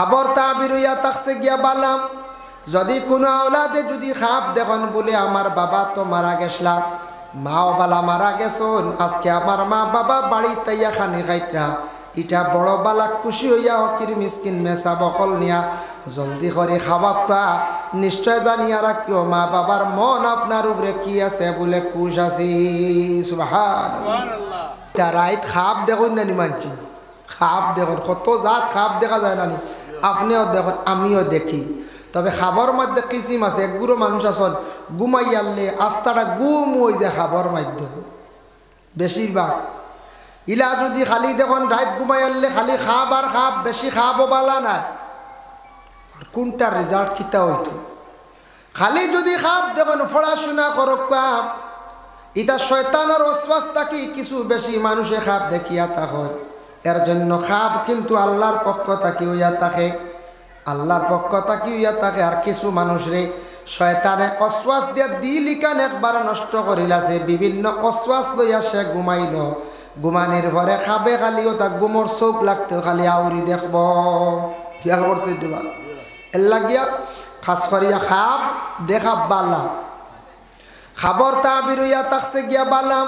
আবার তাবির হইয়া থাকছে গিয়া বালাম যদি কোনো আওলাদে যদি খাপ দেখুন বলে আমার বাবা তো মারা গেছলাম, মাও বালা মারা গেছন, আজকে আমার মা বাবা বাড়িতে ইয়া খানি খাইতরা, ইটা বড় বালা খুশি হইয়া হকির মিসকিন মেসা বকল নিয়া জলদি করে খাওয়া খা নিশ্চয় জানিয়া রাখিও মা বাবার মন আপনার উপরে কি আছে বলে খুশ আছি। সুবহানাল্লাহ। রাইত খাপ দেখুন নানি মানছি, খাপ দেখুন কত জাত খাপ দেখা যায় নানি, আপনিও দেখুন আমিও দেখি। তবে খাবার মধ্যে কিসিম আছে, একগুলো মানুষ আসন ঘুমাইয়ালে আস্তাটা গুম হয়ে যায় খাবার মাধ্যম বেশিরভাগ। ইলা যদি খালি দেখুন রাত ঘুমাইয়ালে খালি খাব আর খাব, বেশি খাবো বালা না, কোনটার রেজাল্ট কিতা হইতো। খালি যদি খাব দেখুন পড়াশোনা করক কাম, ইটা শয়তানের ওয়াসওয়াস থাকি কিছু বেশি মানুষে খাব দেখিয়া থাকে, এর জন্য খাব কিন্তু আল্লাহর পক্ষ থাকি হইয়া থাকে, আল্লাহর পক্ষ থাকি হইয়া থাকে। আর কিছু মানুষরে শয়তানে অশ্বাস দিয়া দিল ইকান একবার নষ্ট করিলাছে, বিভিন্ন অশ্বাস লইয়া সে ঘুমাইল, ঘুমানির পরে খাবে খালিও তাক গুমর চোখ লাগতে খালি আউরি দেখব, খেয়াল করছে দিবা এর লাগিয়া খাস করিয়া খাব দেখা বালা। খাবর তাবির হইয়া থাকছে গিয়া বালাম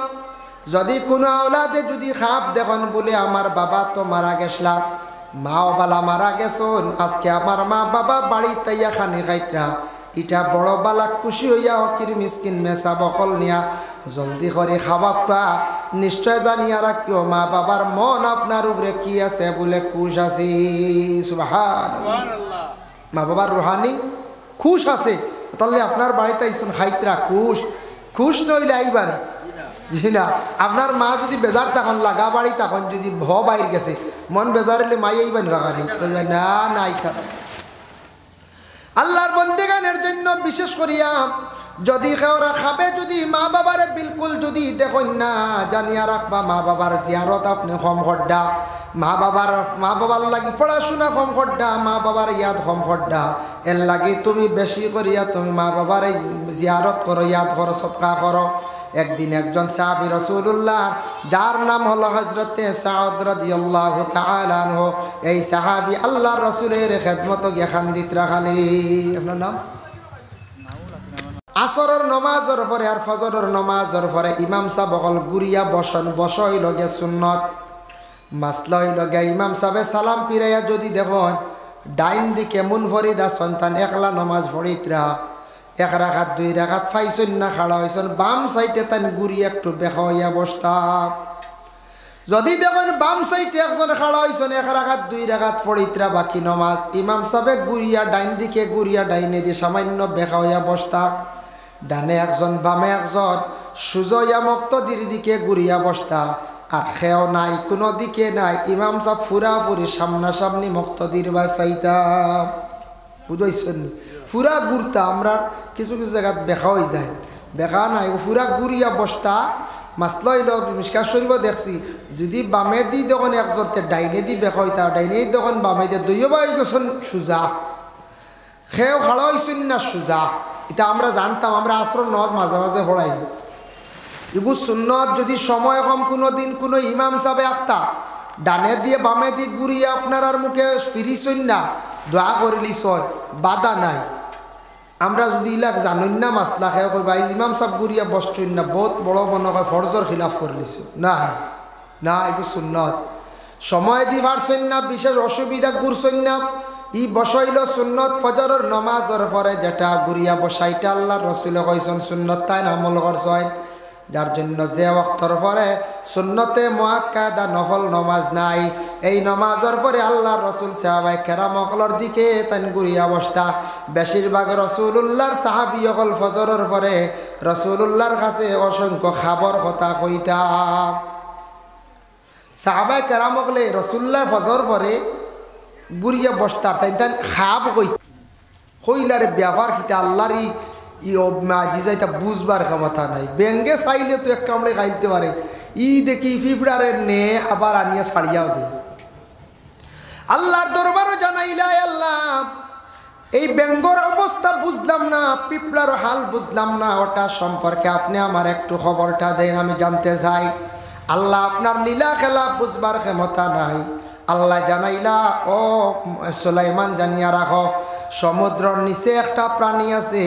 যদি কোনো আওলাদে যদি খাপ দেখুন বলে আমার বাবা তো মারা গেছলাম, মাও বালা মারা গেছন, আজকে আমার মা বাবা বাড়িতে ইয়া খানি খাইতরা, ইটা বড় বালা খুশি হইয়া হকির মিসকিন মেসা বকল নিয়া জলদি করে খাওয়া খা নিশ্চয় জানিয়া রাখিও মা বাবার মন আপনার উপরে কি আছে বলে খুশ আছি। সুবহানাল্লাহ। মা বাবার রুহানি খুশ আছে, তাহলে আপনার বাড়িতে আইসুন খাইতরা খুশ, খুশ নইলে আইবার জি না। আপনার মা যদি বেজার তখন লাগা বাড়ি তখন যদি ভ বাইর গেছে মন বেজারিলে মাই আইবেন বাগানি না না আইতা। আল্লাহর বন্দেগানের জন্য বিশেষ করিয়া যদি কেউরা খাবে যদি মা বাবারে বিলকুল যদি দেখুন না জানিয়া রাখবা মা বাবার জিয়ারত আপনি কম খড্ডা, মা বাবার লাগি পড়াশোনা কম খড্ডা, মা বাবার ইয়াদ কম খড্ডা, এর লাগি তুমি বেশি করিয়া তুমি মা বাবার জিয়ারত করো, ইয়াদ করো, সদকা করো। একদিন একজন সাহাবী রাসূলুল্লাহ যার নাম হলো হযরতে সাদ রাদিয়াল্লাহু তাআলা আনহু, এই সাহাবী আল্লাহর রাসূলের খেদমত গিয়া খান্দিত রাখালি। আপনার নাম? আসরের নমাজের পরে আর ফজরের নমাজের পরে ইমাম সাহেব বকল গুরিয়া বসই লগে সুন্নত মাসলাই লগে ইমাম সাহেব সালাম পিরাইয়া যদি দেখুন ডাইন দিকে মুন ফরিদা সন্তান একলা নমাজ পড়িতরা, এক রাখাত দুই রাখাত ফাইছন না খাড়া হয়েছেন, বাম সাইডে তান গুড়ি একটু বেখা হইয়া বসতা। যদি দেখুন বাম সাইডে একজন খাড়া হয়েছেন এক রাখাত দুই রাখাত পড়িতরা বাকি নমাজ, ইমাম সাহেব গুড়িয়া ডাইন দিকে গুড়িয়া ডাইনে দিয়ে সামান্য বেখা হইয়া বসতা, ডানে একজন বামে একজন সুজয়া মুক্তদির দিকে গুড়িয়া বসতা, আর খেও নাই কোনো দিকে নাই, ইমাম সাহেব পুরাপুরি সামনাসামনি মুক্তদির বা চাইতা বুঝাইছেন পুরা গুড়তা। আমরা কিছু কিছু জায়গাত বেখা হয়ে যায়, বেখা নাই পুরা গুড়িয়া বসতা। মাসলাই মিশকাত শরীফ দেখছি যদি বামে দি তখন একজনতে ডাইনে দি বেখা হইতা, ডাইনে তখন বামে দিয়ে দুইও বাই গেছেন সুজা, খেও খাড়া হয়েছেন না সুজা, এটা আমরা জানতাম। আমরা আসরের নামাজ মাঝে মাঝে পড়াই এগুলো সুন্নত। যদি সময় কম কোনো দিন কোনো ইমাম সাহেব আখতা ডানে দিয়ে বামে দিয়ে ঘুরিয়ে আপনার আর মুখে ফিরিছইন না দোয়া করিলিস বাধা নাই। আমরা যদি ইলাক জানুন না মাসলা খেয়ে কই ভাই ইমাম সাহেব ঘুরিয়া বসছইন না বহুত বড় মনে হয় ফরজর খিলাফ করলিস না না, এগুলো সুন্নত। সময় দি পারছইন না বিশেষ অসুবিধা ঘুরছইন না, ই বসাইল সুন্নত ফজরের নমাজের পরে যেটা গুড়িয়া বসাইটা আল্লাহ রসুলে কইছেন সুন্নত তাই আমল করছয়, যার জন্য যে ওয়াক্তর পরে সুন্নতে মুআক্কাদা নফল নমাজ নাই, এই নমাজের পরে আল্লাহ রসুল সাহাবায়ে কেরাম অকলর দিকে তাই গুড়িয়া বসতা। বেশিরভাগ রসুলুল্লাহর সাহাবী অকল ফজরের পরে রসুলুল্লাহর কাছে অসংখ্য খাবার কথা কইতা। সাহাবায়ে কেরাম অকলে রসুল্লাহ ফজর পরে বুড়িয়া বসতার তাই তাই খাব হইলার ব্যবহার কিতা আল্লাহরই যাইতা বুঝবার ক্ষমতা নাই। ব্যাঙ্গে চাইলে তো এক কামড়ে খাইতে পারে, ই দেখি পিঁপড়ারে নে আবার আনিয়া ছাড়িয়াও দে। আল্লাহর দরবারও জানাইলাই আল্লাহ এই ব্যঙ্গর অবস্থা বুঝলাম না, পিঁপড়ার হাল বুঝলাম না, ওটা সম্পর্কে আপনি আমার একটু খবরটা দেন, আমি জানতে চাই। আল্লাহ আপনার লীলা খেলা বুঝবার ক্ষমতা নাই, আল্লাহ জানাইলা, ও সুলাইমান জানিয়া রাখো, সমুদ্রের নিচে একটা প্রাণী আছে,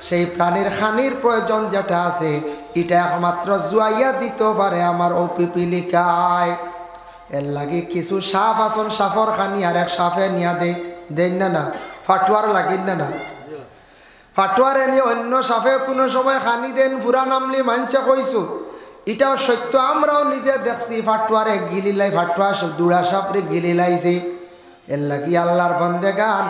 সেই প্রাণীর খানির প্রয়োজন যেটা আছে এটা একমাত্র জুয়াইয়া দিতে পারে আমার ও পিপিলিকায়। এর লাগে কিছু সাপ আসন, সাফর খানি আর এক সাপে নিয়া দেন না, ফাটুয়ার লাগিন না, ফাটুয়ার এনে অন্য সাপে কোনো সময় খানি দেন পুরা নামলি মানছে কইছো, এটাও সত্য। আমরাও নিজে দেখছি ফাটুয়ারে গিলিলাই, ফাটুয়া দুড়া সাপরে গিলিলাইছে। এর লাগি আল্লাহর বন্দেগান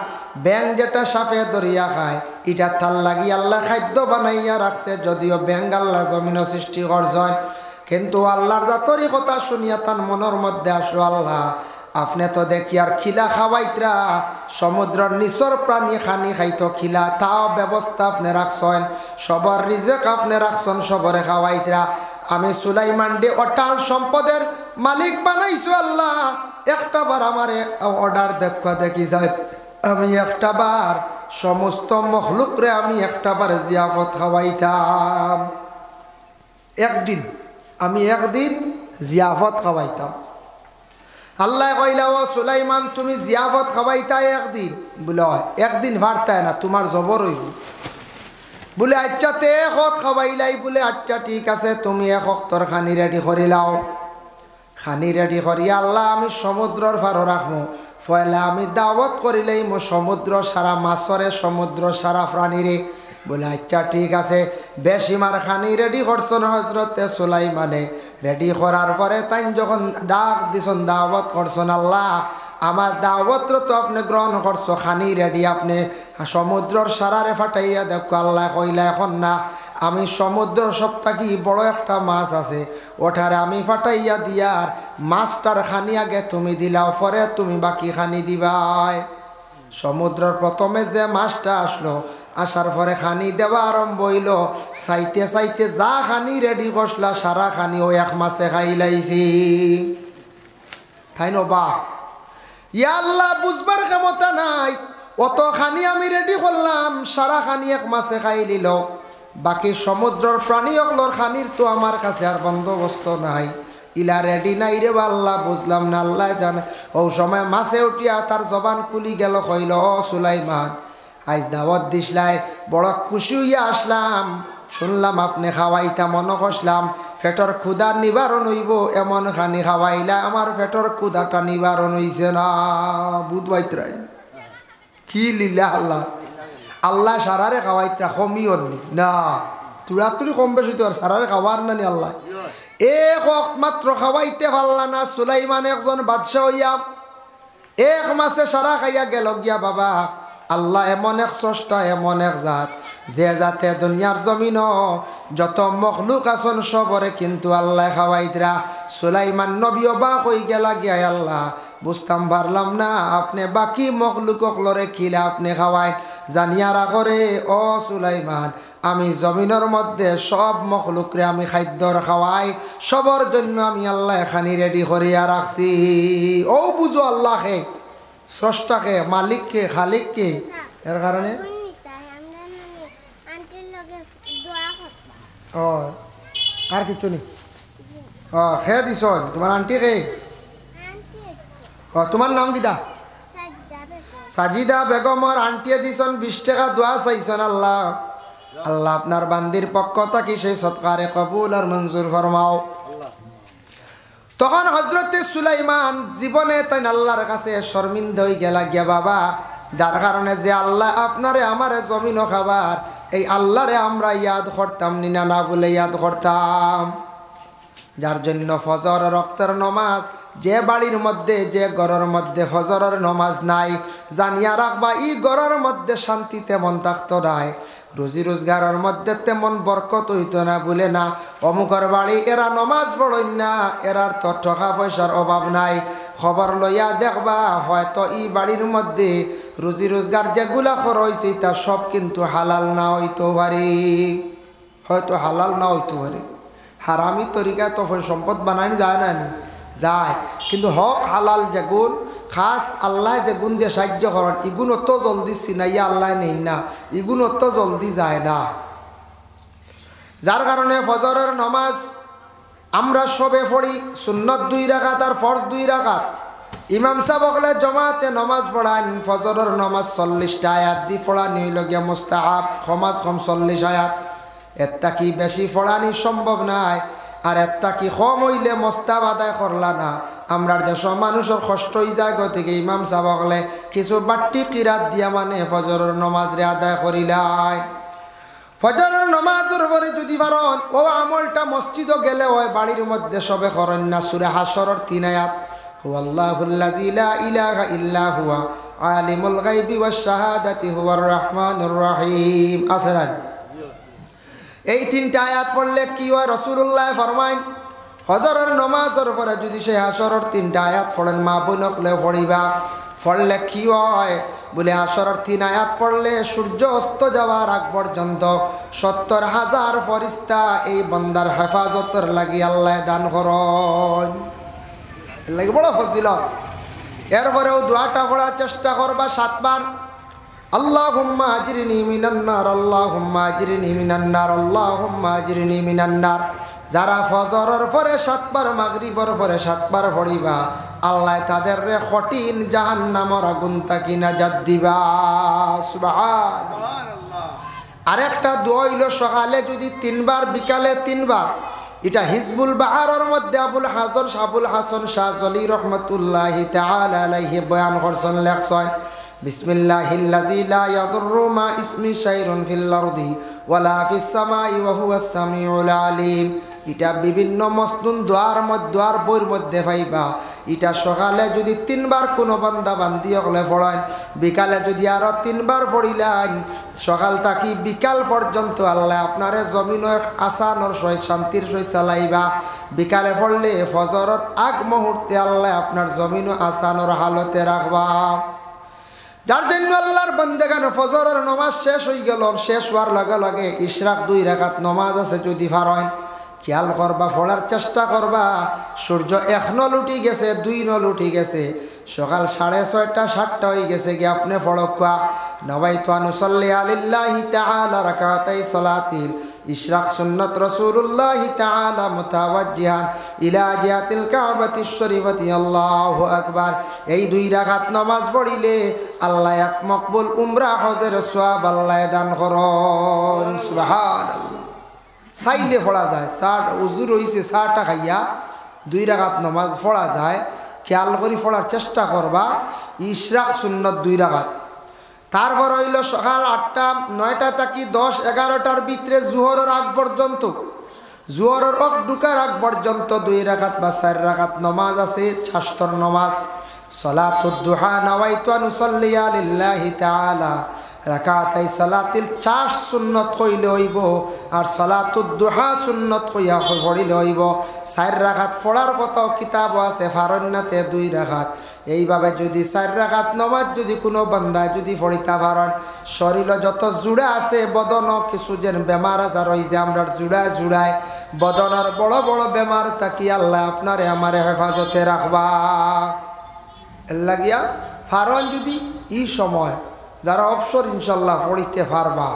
ব্যাং যেটা সাপে দরিয়া খায় এটা তার লাগি আল্লাহ খাদ্য বানাইয়া রাখছে। যদিও ব্যাং আল্লাহ জমিন সৃষ্টি করছেন, কিন্তু আল্লাহর জাতরি কথা শুনিয়া তার মনের মধ্যে আসলো, আল্লাহ আপনি তো দেখি আর খিলা খাওয়াইতরা, সমুদ্রের নিচর প্রাণী খানি খাইতো খিলা, তাও ব্যবস্থা আপনি রাখছেন, সবার রিজেক আপনি রাখছেন, সবরে খাওয়াইতরা। আমি সুলাইমান ডে অটাল সম্পদের মালিক বানাইছো আল্লাহ, একটা বার আমার অর্ডার দেখা দেখি যায়, আমি একটা বার সমস্ত মখলুকরে আমি একটা বার জিয়াফত খাওয়াইতাম। একদিন জিয়াফত খাওয়াইতাম। আল্লাহ কইলা, ও সুলাইমান তুমি জিয়াফত খাওয়াইতা একদিন? বলে একদিন ভারতায় না, তোমার জবর হইব। বলে আচ্ছা তে হক খাওয়াইলাই? বলে আচ্ছা ঠিক আছে, তুমি এক তোর খানি রেডি করি লাও। খানি রেডি করিয়া আল্লাহ আমি সমুদ্রর ফারো রাখবো, ফলে আমি দাওয়াত করিলেই মো সমুদ্র সারা মাছরে, সমুদ্র সারা প্রাণীরে। বলে আচ্ছা ঠিক আছে, বেশিমার খানি রেডি করছেন হজরতে সুলাইমানে। রেডি করার পরে তাই যখন ডাক দিছন, দাওয়াত করছেন, আল্লাহ আমার দাওয়াত তো আপনি গ্রহণ করছো, খানি রেডি, আপনি সমুদ্রর সারারে ফাটাইয়া দেখো। আল্লাহ কইলা, এখন না, আমি সমুদ্র সপ্তাহে বড় একটা মাছ আছে, ওঠারে আমি ফাটাইয়া দিয়ার মাছটার খানি আগে তুমি দিলাও, পরে তুমি বাকি খানি দিবাই। সমুদ্রের প্রথমে যে মাছটা আসলো, আসার পরে খানি দেওয়া আরম্ভ হইল। চাইতে চাইতে যা খানি রেডি করলা সারা খানি ও এক মাছে খাইলাইছি। তাই বা ইয়া আল্লাহ বুঝবার ক্ষমতা নাই, অত খানি আমি রেডি করলাম, সারা খানি এক মাছে খাই নিল, বাকি সমুদ্রের প্রাণী অগলোর খানির তো আমার কাছে আর বন্দোবস্ত নাই, ইলা রেডি নাই রে আল্লাহ, বুঝলাম না। আল্লাহ জানে। ও সময় মাছে উঠিয়া তার জবান কুলি গেল, কইল, ও সুলাইমান আজ দাওয়াত দিসলাই, বড় খুশি হইয়া আসলাম, শুনলাম আপনি খাওয়াইতা, মনে করলাম পেটর ক্ষুধা নিবারণ হইব, এমন খানি খাওয়াইলা আমার পেটর ক্ষুধাটা নিবারণ হইছে না। বুধবাইতরাই কি লীলা আল্লাহ, আল্লাহ সারারে খাওয়াইতা কমিও না, তুড়াতুড়ি কম বেশি তো সারারে খাওয়ার নানি আল্লাহ এক মাত্র খাওয়াইতে পারলা না। সুলাইমান একজন বাদশাহ হইয়া এক মাসে সারা খাইয়া গেল গিয়া। বাবা আল্লাহ এমন এক স্রষ্টা, এমন এক জাত, যে জাতে দুনিয়ার জমিন যত মখলুক আছেন সবরে কিন্তু আল্লাহ খাওয়াইতরা। সুলাইমান নবী অবাক হয়ে গেলা গিয়া, আল্লাহ বুঝতাম পারলাম না আপনি বাকি মখলুক লরে খিলে আপনি খাওয়াই। জানিয়া রাখরে ও সুলাইমান, আমি জমিনের মধ্যে সব মখলুকরে আমি খাদ্যর খাওয়াই, সবার জন্য আমি আল্লাহ এখানি রেডি করিয়া রাখছি। ও বুঝো আল্লাহকে, স্রষ্টাকে, মালিককে, খালিককে। এর কারণে ও আর কিছু নেই। ও খেয়ে দিছ তোমার আন্টি কে? ও তোমার নাম কিটা? সাজিদা বেগমর আন্টিয়ে দিছন 20 টাকা দোয়া চাইছেন। আল্লাহ আল্লাহ আপনার বান্দির পক্ষ থাকি সেই সৎকারে কবুল আর মঞ্জুর ফরমাও। তখন হজরতে সুলাইমান জীবনে তাই আল্লাহর কাছে শর্মিন্দা হয়ে গেলা গিয়া। বাবা যার কারণে যে আল্লাহ আপনারে আমারে জমিন খাবার, এই আল্লাহরে আমরা ইয়াদ করতাম নিনা না বলে ইয়াদ করতাম। যার জন্য ফজর রক্তের নমাজ, যে বাড়ির মধ্যে যে ঘরের মধ্যে ফজরের নমাজ নাই, জানিয়া রাখবা ই ঘরের মধ্যে শান্তি তেমন থাকতো নাই, রুজি রোজগারের মধ্যে তেমন বরকত হইতো না। বলে না অমুকর বাড়ি এরা নমাজ পড়ই না, এরার তো টাকা পয়সার অভাব নাই। খবর লইয়া দেখবা হয়তো ই বাড়ির মধ্যে রুজি রোজগার যেগুলা খরচ তা সব কিন্তু হালাল না হইতে পারে, হয়তো হালাল না হইতে পারে। হারামি তরিকায় তো সম্পদ বানানি যায় না, যায়, কিন্তু হক হালাল যেগুন খাস আল্লাহ যে গুণ দিয়ে সাহায্য করেন, ইগুণ অত জলদি চিনাইয়া আল্লাহ নেই না, ইগুণ অত জলদি যায় না। যার কারণে ফজরের নামাজ আমরা সবে পড়ি, সুন্নত 2 রাকাত আর ফরজ 2 রাকাত। ইমাম সাহেব বলে জমাতে নমাজ পড়ান ফজরের নমাজ 40টা আয়াত দি পড়ানি হইল গিয়া মুস্তাহাব সমাজ কম 40 আয়াত এত্তা কি বেশি পড়ানি সম্ভব নাই আর এত্তা কি কম হইলে মুস্তাহাব আদায় করলা না আমরা দেশ মানুষের কষ্ট হয়ে যায় থেকে ইমাম সাহেব বলে কিছু বাট্টি কিরাত দিয়া মানে ফজরের নমাজ রে আদায় করিলাই ফজরের নমাজের পরে যদি পারেন ও আমলটা মসজিদও গেলে হয় বাড়ির মধ্যে সবে করেন না সূরা হাশরের 3 আয়াত হুয়াল্লাহুল্লাযী লা ইলাহা ইল্লা হুয়া আলিমুল গায়বি ওয়াশ শাহাদাতি হুয়ার রহমানুর রহিম আসরান এই 3টা আয়াত পড়লে কি হয় রাসূলুল্লাহ ফরমায় ফজরের নামাজের পরে যদি সেই হাশরের 3টা আয়াত পড়েন মা বোনকলে পড়িবা পড়লে কি হয় বলে হাশরের 3 আয়াত পড়লে সূর্য অস্ত যাওয়ার আগ পর্যন্ত 70,000 ফেরেশতা এই বান্দার হেফাজতের লাগি আল্লাহ দান করেন লাগে বড় ফজিলত এরপরেও দোয়াটা পড়ার চেষ্টা করবা 7 বার আল্লাহুম্মা আজরিনি মিনান নার আল্লাহুম্মা আজরিনি মিনান নার আল্লাহুম্মা আজরিনি মিনান নার যারা ফজরের পরে 7 বার মাগরিবের পরে 7 বার পড়িবা আল্লাহ তাদের রে কঠিন জাহান্নামের আগুন থেকে নাজাত দিবা সুবহানাল্লাহ আরেকটা দোয়া হইল সকালে যদি 3 বার বিকালে 3 বার এটা হিজবুল বাহারের মধ্যে আবুল হাসান শাহজলি রহমতুল্লাহি তাআলা আলাইহি বয়ান করছেন লেখছয় বিসমিল্লাহিল্লাযী লা ইয়াদুররু মা ইসমি শাইউন ফিল আরদি ওয়ালা ফিস সামাই ওয়া হুয়াস সামিউল আলিম এটা বিভিন্ন মসনুন দোয়ার বইয়ের মধ্যে পাইবা এটা সকালে যদি 3 বার কোনো বান্দা বান্দি হলে পড়ায় বিকালে যদি আরো 3 বার পড়িলেন সকাল থাকি বিকাল পর্যন্ত আল্লাহ আপনারে জমিন আসানোর সহিত শান্তির সহিত চালাইবা বিকালে পড়লে ফজরের আগ মুহূর্তে আল্লাহ আপনার জমিন আসানোর হালতে রাখবা যার জন্য আল্লাহর বান্দাগান ফজরের নামাজ শেষ হয়ে গেল শেষ হওয়ার লগে লগে ইশরাক 2 রাকাত নামাজ আছে যদি পারেন খেয়াল করবা পড়ার চেষ্টা করবা সূর্য 1 নল উঠি গেছে 2 নল উঠি গেছে সকাল 6:30 7টা হয়ে গেছে কি আপনি পড়কা নবাইতু আনুসাল্লি আলিল্লাহি তাআলা রাকাতাই সালাতিল ইশরাক সুন্নাত রাসূলুল্লাহি তাআলা মুতাওয়াজ্জিহান ইলা জিহাতিল কাবাতিশ শরীফাতি আল্লাহু আকবার এই 2 রাকাত নামাজ পড়িলে আল্লাহ এক মকবুল উমরা হজের সওয়াব আল্লাহ দান করেন সুবহানাল্লাহ সাইলে পড়া যায় উজুর হইছে 6টা খাইয়া 2 রাকাত নামাজ পড়া যায় খেয়াল করে পড়ার চেষ্টা করবা ইশরাক সুন্নাত 2 রাকাত তারপর হইল সকাল 8টা 9টা থেকে 10-11টার ভিতরে জোহরের আগ পর্যন্ত জোহরের ওয়াক্ত ঢুকার আগ পর্যন্ত 2 রাকাত বা 4 রাকাত নামাজ আছে চারটার নামাজ সালাতুদ দুহা নাওয়াইতু আনুসাল্লি লিল্লাহি তাআলা রাকাতাই সালাতিল 4 সুন্নাত কইলে হইব আর সালাতুদ দুহা সুন্নাত কইয়া পড়িলে হইব 4 রাকাত পড়ার কথা কিতাব আছে ফারন্নাতে 2 রাকাত এইভাবে যদি 4 রাকাত নামাজ যদি কোনো বান্দা যদি পড়িতা পারেন শরীরে যত জুড়া আছে বদন কিছু যেন বেমার আজার হইছে আমরা জুড়ায় বদনের বড় বড় বেমার তাকি আল্লাহ আপনারে আমারে হেফাজতে রাখবা এর লাগিয়া ফারন যদি এই সময় যারা অবসর ইনশাল্লাহ পড়িতে পারবা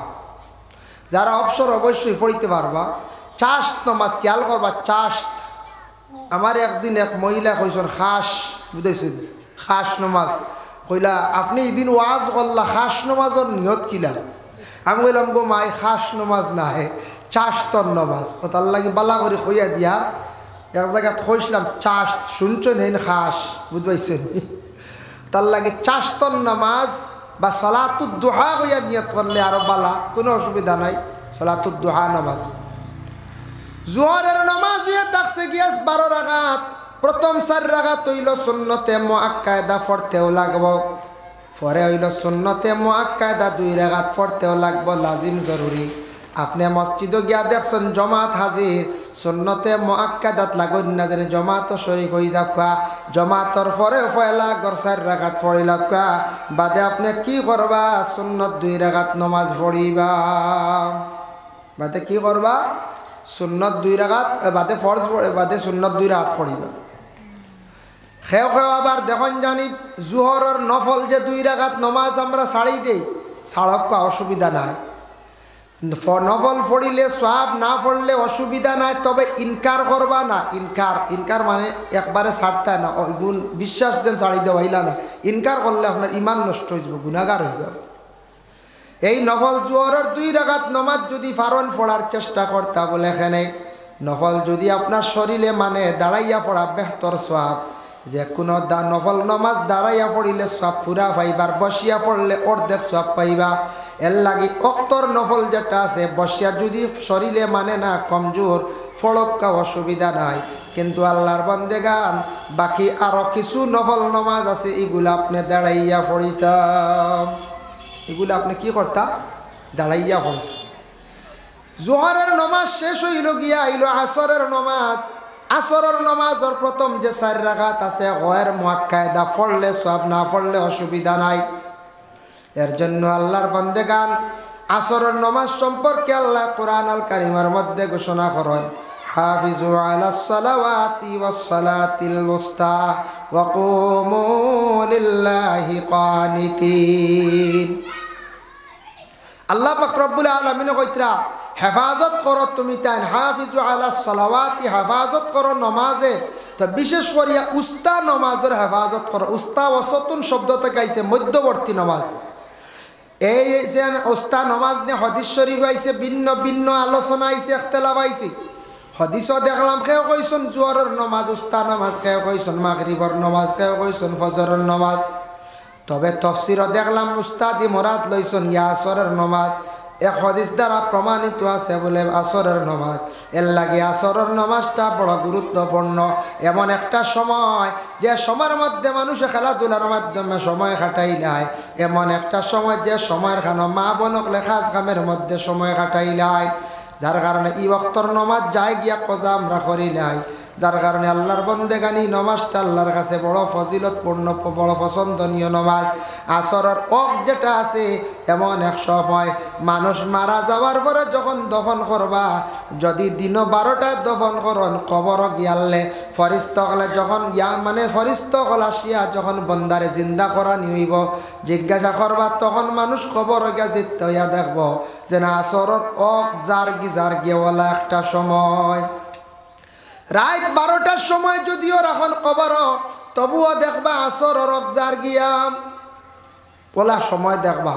যারা অবসর অবশ্যই পড়িতে পারবা চাষ্ট নামাজ খেয়াল করবা চাষ্ট আমার একদিন এক মহিলা কইছেন খাস বুঝাইছেন খাস নামাজ কইলা আপনি এদিন ওয়াজ করলা খাস নামাজের নিয়ত কিলা আমি কইলাম গো মাই খাস নামাজ নাহে চাষ্টর নামাজ ও তার লাগে বালা করে কইয়া দিয়া এক জায়গায় কইছিলাম চাষ্ট শুনছেন হেন খাস বুঝবাইছেন তার লাগে চাষ্টর নামাজ বা সালাতুদ দুহা কইয়া নিয়ত করলে আরো বালা কোনো অসুবিধা নাই সালাতুদ দুহা নামাজ জোহরের নামাজ হইয়া থাকছে গিয়াস 12 রাকাত প্রথম 4 রাকাত হইল সুন্নতে মুআক্কাদা পড়তেও লাগবো পরে হইল সুন্নতে মুআক্কাদা 2 রাকাত পড়তেও লাগবো লাজিম জরুরি আপনি মসজিদে গিয়া দেখছেন জমাত হাজির সুন্নতে মুআক্কাদাত লাগুন না জানি জমাত শরীক হই যাওয়া জমাতর পরে পয়লা গর 4 রাকাত পড়িলাকা বাদে আপনি কি করবা সুন্নত 2 রাকাত নামাজ পড়িবা বাদে কি করবা সুন্নত 2 রাকাত বাদে ফরজ পড়ে বাদে সুন্নত 2 রাকাত পড়িবা খেও আবার দেখুন জানি জোহরের নফল যে 2 রাকাত নামাজ আমরা ছাড়ি দেই ছাড়ক অসুবিধা নাই নফল পড়িলে সওয়াব, না পড়লে অসুবিধা নাই, তবে ইনকার করবা না। ইনকার মানে একবারে ছাড়তে না, ওইগুণ বিশ্বাস যেন ছাড়ি দেওয়াইলা না। ইনকার করলে আপনার ইমান নষ্ট হয়ে যাব, গুনাহগার হয়ে যাবে। এই নফল জোহরের 2 রাকাত নামাজ যদি ফারন পড়ার চেষ্টা করতা বলে এখানে নফল যদি আপনার শরীরে মানে দাঁড়াইয়া পড়া বেহতর সওয়াব। যে কোনো নফল নামাজ দাঁড়াইয়া পড়িলে সওয়াব পুরা পাইবার, বসিয়া পড়লে অর্ধেক সওয়াব পাইবা। এর লাগি অক্তর নফল যেটা আছে বসিয়া যদি শরীরে মানে না কমজোর ফড়ক্কা অসুবিধা নাই, কিন্তু আল্লাহর বান্দেগান বাকি আরো কিছু নফল নামাজ আছে এগুলো আপনি দাঁড়াইয়া পড়িতাম। এগুলো আপনি কি করতা? দাঁড়াইয়া পড়িতাম। জোহরের নমাজ শেষ হইল গিয়া আইল আসরের নমাজ। আসরের নমাজের প্রথম যে 4 রাকাত আছে গয়ের মুআক্কাদা, পড়লে সওয়াব, না পড়লে অসুবিধা নাই। এর জন্য আল্লাহর বান্দেগান আসরের নমাজ সম্পর্কে আল্লাহ কোরআন আল কারীমের মধ্যে ঘোষণা করেন, হাফিজু আলাস সালাওয়াতি ওয়াস সালাতিল উস্তা ওয়া কুমু লিল্লাহি কানিতিন। আল্লাহ পাক রব্বুল আলামিন কইতরা হেফাজত করো তুমি তাই, হাফিজু আলাস সালাওয়াতি, হেফাজত করো নমাজে। তো বিশেষ করিয়া উস্তা নমাজের হেফাজত করো। উস্তা ওয়াসতুন শব্দ থেকে আইছে মধ্যবর্তী নমাজ। এই যে উস্তা নমাজ নিয়ে হাদিস শরীফ আইছে, ভিন্ন ভিন্ন আলোচনা আইছে, ইখতিলাফ আইছে। হাদিসও দেখলাম কেউ কইছেন জোহরের নমাজ উস্তা নমাজ, কেউ কইছেন মাগরিবের নমাজ, কেউ কইছেন ফজরের নমাজ। তবে তফসিরও দেখলাম উস্তাদি মুরাদ লইছেন ইয়া আসরের নমাজ। এক হাদিস দ্বারা প্রমাণিত আছে বলে আসরের নমাজ। এর লাগে আসরের নমাজটা বড় গুরুত্বপূর্ণ। এমন একটা সময় যে সময়ের মধ্যে মানুষে খেলাধুলার মাধ্যমে সময় কাটাইলায়, এমন একটা সময় যে সময়ের খানো মা বোনক লেখাজ কামের মধ্যে সময় কাটাইলায়, যার কারণে ই ওয়াক্তর নমাজ যায় গিয়া কজা আমরা করিলাই। যার কারণে আল্লাহর বন্দেগানি নমাজটা আল্লাহর কাছে বড় ফজিলতপূর্ণ, বড় পছন্দনীয় নমাজ। আসরের ওয়াক্ত যেটা আছে এমন এক সময় মানুষ মারা যাওয়ার পরে যখন দফন করবা, যদি দিন 12টায় দফন করন কবর গিয়ালে ফরিস্তকলে যখন মানে ফরিস্তকল আসিয়া যখন বন্দারে জিন্দা করা নিইব জিজ্ঞাসা করবা, তখন মানুষ কবর গিয়া জিত হইয়া দেখব যে না আসরের ওয়াক্ত জার্গিওয়ালা একটা সময়। রাত 12টার সময় যদিও রাখন কবর, তবুও দেখবা আসরের ওয়াক্ত জার্গিয়াম বলা সময় দেখবা।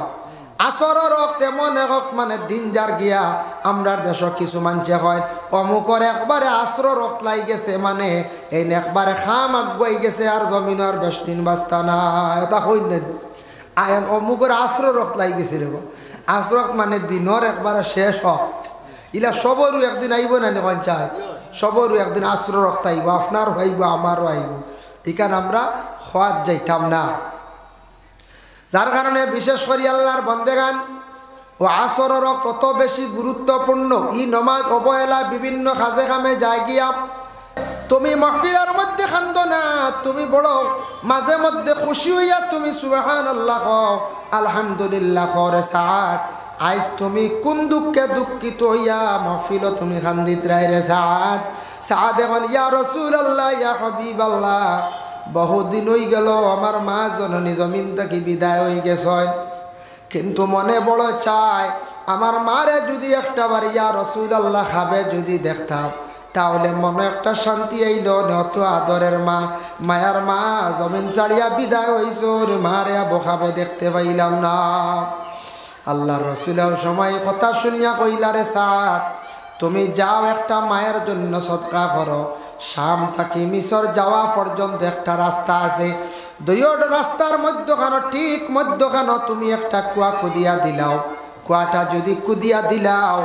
আসরের ওয়াক্ত এমন এক মানে দিন জার্গিয়া। আমরার দেশ কিছু মানছে হয় অমুকর একবারে আসরের ওয়াক্ত লাই গেছে, মানে এই একবারে খাম আগুয়াই গেছে আর জমিনের বেশ দিন বাস্তা না, এটা হই না আয়ন অমুকর আসরের ওয়াক্ত লাই গেছে রে। আসর মানে দিনের একবারে শেষ হোক। ইলা সবরও একদিন আইব না নিখন চায়, সবরও একদিন আসরের ওয়াক্ত আইব, আপনারও আইব আমারও আইব। এখানে আমরা খোয়াত যাইতাম না। যার কারণে বিশেষ করে আল্লাহর বন্দেগান ও আসরের ওয়াক্ত কত বেশি গুরুত্বপূর্ণ। ই নমাজ অবহেলা বিভিন্ন কাজে কামে যায় গিয়া তুমি মাহফিলের মধ্যে কান্দ না, তুমি বড় মাঝে মধ্যে খুশি হইয়া তুমি সুবহানাল্লাহ কও, আলহামদুলিল্লাহ করে সাআত। আইজ তুমি কোন দুঃখে দুঃখিত হইয়া মাহফিল তুমি কান্দিত রাইরে সাআত। সাআত এখন ইয়া রাসূলুল্লাহ, ইয়া হাবিবাল্লাহ, বহুদিন হয়ে গেল আমার মা জননী জমিন থেকে বিদায় হয়ে গেছে, কিন্তু মনে বড় চায় আমার মারে যদি একটা বার ইয়া রাসূলুল্লাহ খাবে যদি দেখতাম, তাহলে মনে একটা শান্তি আইল। নত আদরের মা, মায়ার মা জমিন ছাড়িয়া বিদায় হইছ, মারে বখাবে দেখতে পাইলাম না। আল্লাহ রসুলের সময় কথা শুনিয়া কইলারে সাআত, তুমি যাও একটা মায়ের জন্য সদকা করো। শাম থাকি মিশর যাওয়া পর্যন্ত একটা রাস্তা আছে, দুইটা রাস্তার মধ্যখানো ঠিক মধ্যখানো তুমি একটা কুয়া কুদিয়া দিলাও। কুয়াটা যদি কুদিয়া দিলাও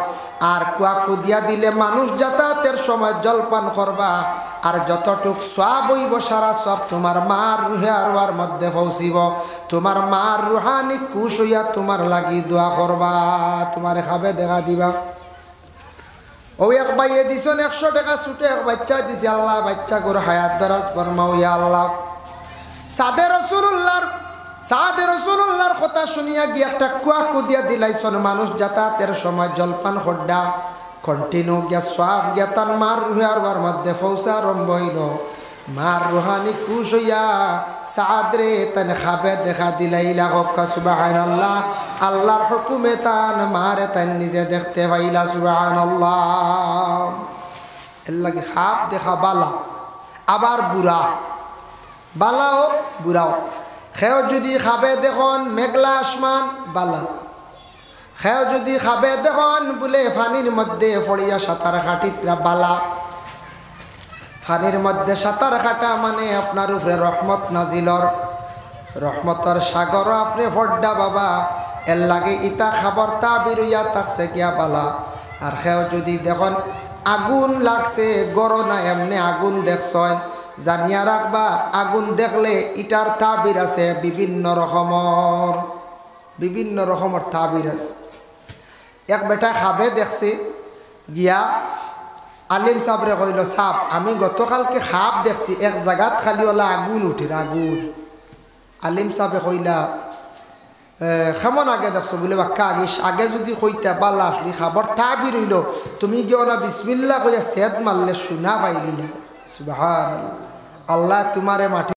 আর কুয়া কুদিয়া দিলে মানুষ যাতায়াতের সময় জলপান করবা, আর যতটুক সওয়াব হইব সারা সব তোমার মার রুহে আরওয়ার মধ্যে পৌঁছিব। তোমার মার রুহানি খুশ হইয়া তোমার লাগি দোয়া করবা, তোমার খাবে দেখা দিবা। ও এক ভাইয়ে দিছেন 100 টাকা ছুটে এক বাচ্চা দিছে, আল্লাহ বাচ্চা করে হায়াত দরাজ ফরমাও ইয়া আল্লাহ। সাদে রসুল্লাহর কথা শুনিয়া গিয়ে একটা কুয়া কুদিয়া দিলাইছন, মানুষ যাতায়াতের সময় জলপান খড্ডা কন্টিনিউ গিয়া সওয়াব গিয়া তার মার রুহে আরওয়ার মধ্যে পৌঁছা আরম্ভ হইল। মার রুহানি খুশ হইয়া সাদরে তান খাবে দেখা দিলাইলা হক্কা সুবহানাল্লাহ। আল্লাহর হুকুমে তান মারে তান নিজে দেখতে পাইলা সুবহানাল্লাহ। এর লাগে খাপ দেখা বালা আবার বুড়া, বালাও বুড়াও। খেও যদি খাবে দেখুন মেঘলা আসমান বালা, খেও যদি খাবে দেখুন বলে পানির মধ্যে পড়িয়া সাঁতার খাটিতরা বালা। পানির মধ্যে সাঁতার কাটা মানে আপনার উপরে রহমত নাজিলর, রহমতর সাগর আপনি ফড্ডা বাবা। এর লাগে ইতা খাবার তা বেরোইয়া থাকছে কিয়া বালা। আর খেও যদি দেখুন আগুন লাগছে গরো না এমনি আগুন দেখছ, জানিয়া রাখবা আগুন দেখলে ইটার তাবির আছে বিভিন্ন রকমের তাবির আছে। এক বেটা খাবে দেখছে গিয়া আলিম সাবরে কইল, সাপ আমি গতকালকে খাপ দেখছি এক জায়গাত খালি ওলা আগুন উঠির আগুন। আলিম সাহেবে কইলা কেমন আগে দেখছো বলে বাক্কা আগে যদি কইতা বাল্লা আসলি খাবার তাবির হইল, তুমি গিয়ে না বিসমিল্লাহ কইয়া সেদ মারলে শোনা পাইলি না। সুবহানাল্লাহ। আল্লাহ তোমারে মাটি